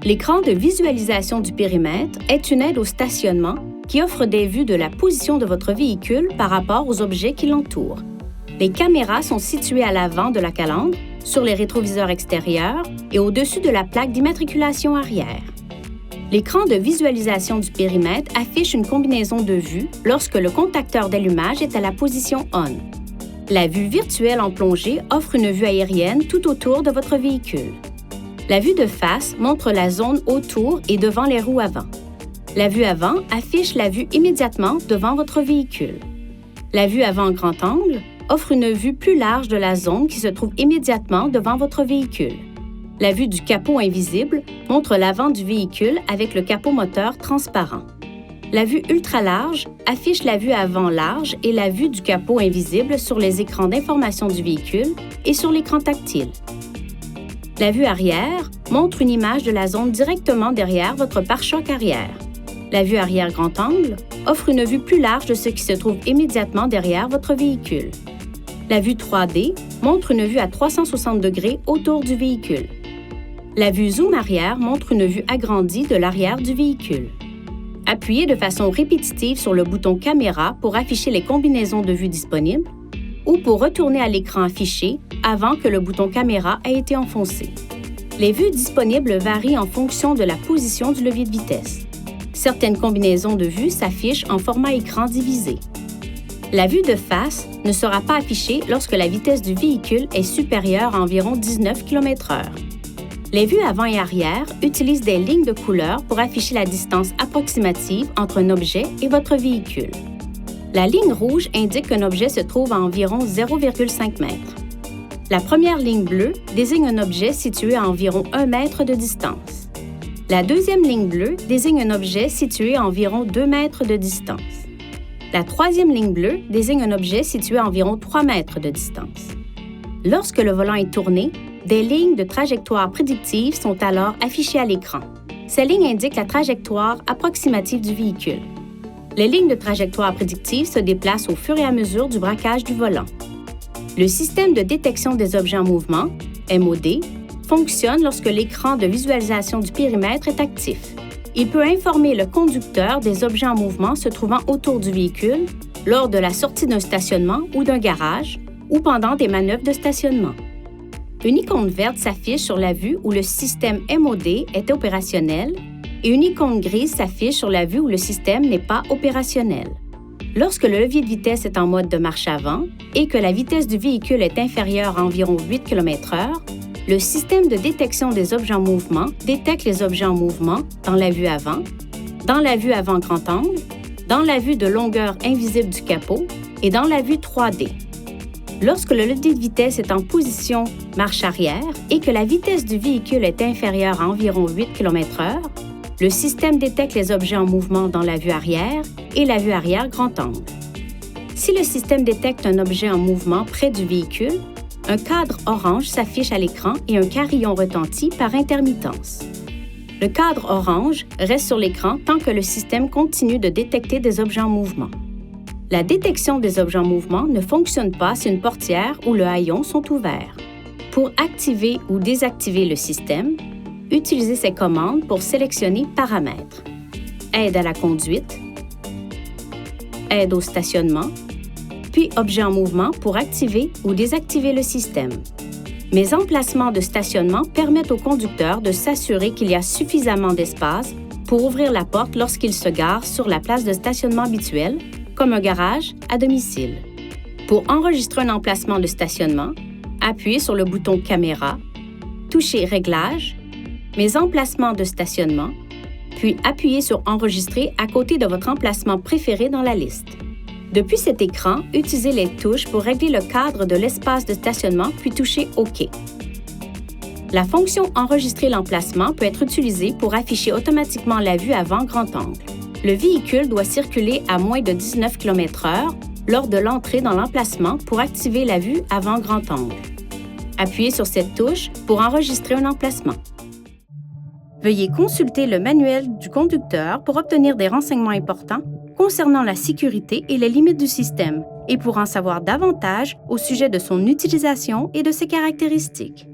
L'écran de visualisation du périmètre est une aide au stationnement qui offre des vues de la position de votre véhicule par rapport aux objets qui l'entourent. Les caméras sont situées à l'avant de la calandre, sur les rétroviseurs extérieurs et au-dessus de la plaque d'immatriculation arrière. L'écran de visualisation du périmètre affiche une combinaison de vues lorsque le contacteur d'allumage est à la position ON. La vue virtuelle en plongée offre une vue aérienne tout autour de votre véhicule. La vue de face montre la zone autour et devant les roues avant. La vue avant affiche la vue immédiatement devant votre véhicule. La vue avant grand angle offre une vue plus large de la zone qui se trouve immédiatement devant votre véhicule. La vue du capot invisible montre l'avant du véhicule avec le capot moteur transparent. La vue ultra large affiche la vue avant large et la vue du capot invisible sur les écrans d'information du véhicule et sur l'écran tactile. La vue arrière montre une image de la zone directement derrière votre pare-choc arrière. La vue arrière grand angle offre une vue plus large de ce qui se trouve immédiatement derrière votre véhicule. La vue 3D montre une vue à 360 degrés autour du véhicule. La vue zoom arrière montre une vue agrandie de l'arrière du véhicule. Appuyez de façon répétitive sur le bouton Caméra pour afficher les combinaisons de vues disponibles ou pour retourner à l'écran affiché avant que le bouton Caméra ait été enfoncé. Les vues disponibles varient en fonction de la position du levier de vitesse. Certaines combinaisons de vues s'affichent en format écran divisé. La vue de face ne sera pas affichée lorsque la vitesse du véhicule est supérieure à environ 19 km/h. Les vues avant et arrière utilisent des lignes de couleur pour afficher la distance approximative entre un objet et votre véhicule. La ligne rouge indique qu'un objet se trouve à environ 0,5 m. La première ligne bleue désigne un objet situé à environ 1 mètre de distance. La deuxième ligne bleue désigne un objet situé à environ 2 mètres de distance. La troisième ligne bleue désigne un objet situé à environ 3 mètres de distance. Lorsque le volant est tourné, des lignes de trajectoire prédictive sont alors affichées à l'écran. Ces lignes indiquent la trajectoire approximative du véhicule. Les lignes de trajectoire prédictive se déplacent au fur et à mesure du braquage du volant. Le système de détection des objets en mouvement, MOD, fonctionne lorsque l'écran de visualisation du périmètre est actif. Il peut informer le conducteur des objets en mouvement se trouvant autour du véhicule lors de la sortie d'un stationnement ou d'un garage ou pendant des manœuvres de stationnement. Une icône verte s'affiche sur la vue où le système MOD est opérationnel et une icône grise s'affiche sur la vue où le système n'est pas opérationnel. Lorsque le levier de vitesse est en mode de marche avant et que la vitesse du véhicule est inférieure à environ 8 km/h, le système de détection des objets en mouvement détecte les objets en mouvement dans la vue avant, dans la vue avant grand angle, dans la vue de longueur invisible du capot et dans la vue 3D. Lorsque le levier de vitesse est en position marche arrière et que la vitesse du véhicule est inférieure à environ 8 km/h, le système détecte les objets en mouvement dans la vue arrière et la vue arrière grand angle. Si le système détecte un objet en mouvement près du véhicule, un cadre orange s'affiche à l'écran et un carillon retentit par intermittence. Le cadre orange reste sur l'écran tant que le système continue de détecter des objets en mouvement. La détection des objets en mouvement ne fonctionne pas si une portière ou le haillon sont ouverts. Pour activer ou désactiver le système, utilisez ces commandes pour sélectionner Paramètres, Aide à la conduite, Aide au stationnement, puis Objets en mouvement pour activer ou désactiver le système. Mes emplacements de stationnement permettent au conducteur de s'assurer qu'il y a suffisamment d'espace pour ouvrir la porte lorsqu'il se gare sur la place de stationnement habituelle, comme un garage à domicile. Pour enregistrer un emplacement de stationnement, appuyez sur le bouton Caméra, touchez Réglages, Mes emplacements de stationnement, puis appuyez sur Enregistrer à côté de votre emplacement préféré dans la liste. Depuis cet écran, utilisez les touches pour régler le cadre de l'espace de stationnement, puis touchez OK. La fonction Enregistrer l'emplacement peut être utilisée pour afficher automatiquement la vue avant grand angle. Le véhicule doit circuler à moins de 19 km/h lors de l'entrée dans l'emplacement pour activer la vue avant grand angle. Appuyez sur cette touche pour enregistrer un emplacement. Veuillez consulter le manuel du conducteur pour obtenir des renseignements importants concernant la sécurité et les limites du système et pour en savoir davantage au sujet de son utilisation et de ses caractéristiques.